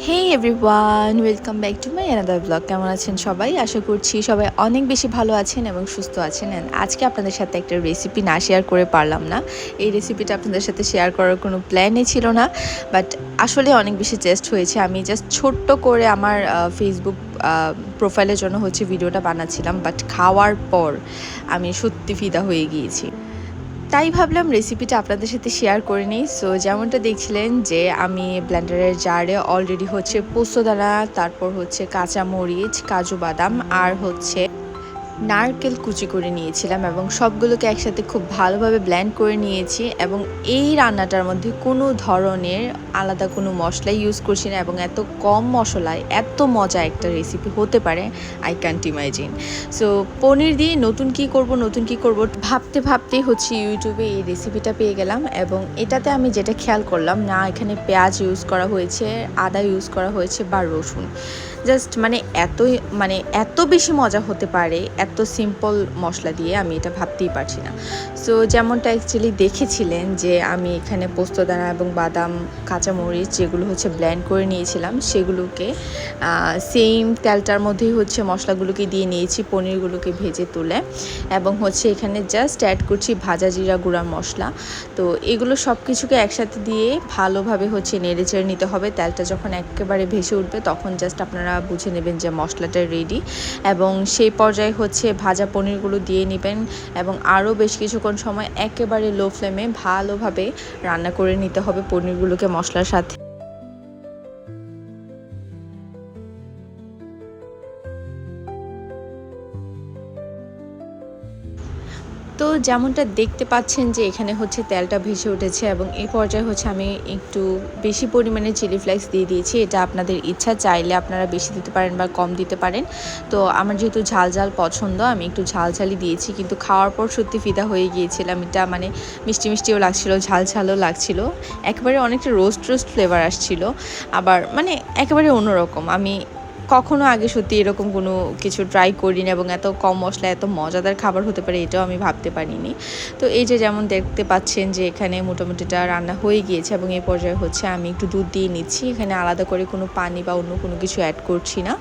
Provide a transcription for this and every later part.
Hey everyone, welcome back to my another blog. কেমন আছেন সবাই? আশা করছি সবাই অনেক বেশি ভালো আছেন এবং সুস্থ আছেন। অ্যান্ড আজকে আপনাদের সাথে একটা রেসিপি না শেয়ার করে পারলাম না। এই রেসিপিটা আপনাদের সাথে শেয়ার করার কোনো প্ল্যানই ছিল না, বাট আসলে অনেক বেশি টেস্ট হয়েছে। আমি জাস্ট ছোট্ট করে আমার ফেসবুক প্রোফাইলের জন্য ভিডিওটা বানাচ্ছিলাম, বাট খাওয়ার পর আমি সত্যি ফিদা হয়ে গিয়েছি। তাই ভাবলাম রেসিপিটা আপনাদের সাথে শেয়ার করে নিই। সো যেমনটা দেখছিলেন যে আমি ব্লেন্ডারের জারে অলরেডি পোস্তদানা, তারপর কাঁচামরিচ, কাজু বাদাম আর নারকেল কুচি করে নিয়েছিলাম এবং সবগুলোকে একসাথে খুব ভালোভাবে ব্লেন্ড করে নিয়েছি। এবং এই রান্নাটার মধ্যে কোনো ধরনের আলাদা কোনো মশলা ইউজ করছি না এবং এত কম মশলায় এত মজা একটা রেসিপি হতে পারে, আই ক্যান্ট ইমাজিন। সো পনির দিয়ে নতুন কি করব ভাবতে ভাবতেই ইউটিউবে এই রেসিপিটা পেয়ে গেলাম। এবং এটাতে আমি যেটা খেয়াল করলাম, না এখানে পেঁয়াজ ইউজ করা হয়েছে, আদা ইউজ করা হয়েছে বা রসুন। জাস্ট এত বেশি মজা হতে পারে এত সিম্পল মশলা দিয়ে, আমি এটা ভাবতেই পারছি না। সো যেমনটা অ্যাকচুয়ালি দেখেছিলেন যে আমি এখানে পোস্তদানা এবং বাদাম, কাঁচামরিচ যেগুলো ব্লেন্ড করে নিয়েছিলাম, সেগুলোকে সেম তেলটার মধ্যেই মশলাগুলোকে দিয়ে নিয়েছি, পনিরগুলোকে ভেজে তুলে। এবং এখানে জাস্ট অ্যাড করছি ভাজা জিরা গুঁড়া মশলা। তো এগুলো সব কিছুকে একসাথে দিয়ে ভালোভাবে নেড়ে চেড়ে নিতে হবে। তেলটা যখন একেবারে ভেসে উঠবে তখন জাস্ট আপনারা বুঝে নেবেন যে মশলাটা রেডি। এবং সেই পর্যায়ে ভাজা পনিরগুলো দিয়ে নেবেন এবং আরও বেশ কিছুক্ষণ সময় একেবারে লো ফ্লেমে ভালোভাবে রান্না করে নিতে হবে পনিরগুলোকে মশলার সাথে। তো যেমনটা দেখতে পাচ্ছেন যে এখানে তেলটা ভেসে উঠেছে এবং এই পর্যায়ে আমি একটু বেশি পরিমাণে চিলি ফ্লেক্স দিয়ে দিয়েছি। এটা আপনাদের ইচ্ছা, চাইলে আপনারা বেশি দিতে পারেন বা কম দিতে পারেন। তো আমার যেহেতু ঝাল ঝাল পছন্দ, আমি একটু ঝাল ঝালই দিয়েছি, কিন্তু খাওয়ার পর সত্যি ফিদা হয়ে গিয়েছিলাম। এটা মিষ্টি মিষ্টিও লাগছিল, ঝাল ঝালও লাগছিল, একেবারে অনেকটা রোস্ট ফ্লেভার আসছিল, আবার একেবারে অন্যরকম। আমি কখনো আগে সত্যি এরকম কোনো কিছু ট্রাই করিনি এবং এত কম মশলা এত মজাদার খাবার হতে পারে এটাও আমি ভাবতে পারিনি। তো এই যে যেমন দেখতে পাচ্ছেন যে এখানে মোটামুটিটা রান্না হয়ে গিয়েছে এবং এই পর্যায়ে আমি একটু দুধ দিয়ে নিচ্ছি। এখানে আলাদা করে কোনো পানি বা অন্য কোনো কিছু অ্যাড করছি না,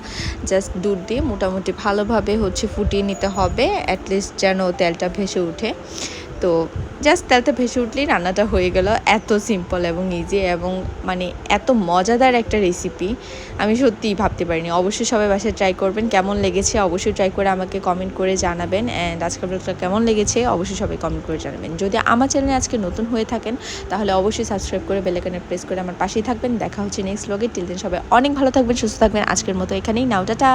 জাস্ট দুধ দিয়ে মোটামুটি ভালোভাবে ফুটিয়ে নিতে হবে, অ্যাটলিস্ট যেন তেলটা ভেসে উঠে। তো জাস্ট তেলটা ভেসে উঠলেই রান্নাটা হয়ে গেল। এত সিম্পল এবং ইজি এবং এত মজাদার একটা রেসিপি আমি সত্যিই ভাবতে পারিনি। অবশ্যই সবাই বাসায় ট্রাই করবেন। কেমন লেগেছে অবশ্যই ট্রাই করে আমাকে কমেন্ট করে জানাবেন। অ্যান্ড আজকের ব্লগটা কেমন লেগেছে অবশ্যই সবাই কমেন্ট করে জানাবেন। যদি আমার চ্যানেলে আজকে নতুন হয়ে থাকেন তাহলে অবশ্যই সাবস্ক্রাইব করে বেল আইকনে প্রেস করে আমার পাশেই থাকবেন। দেখা হচ্ছে নেক্সট ব্লগে। টিল দেন সবাই অনেক ভালো থাকবেন, সুস্থ থাকবেন। আজকের মতো এখানেই, নাও টাটা।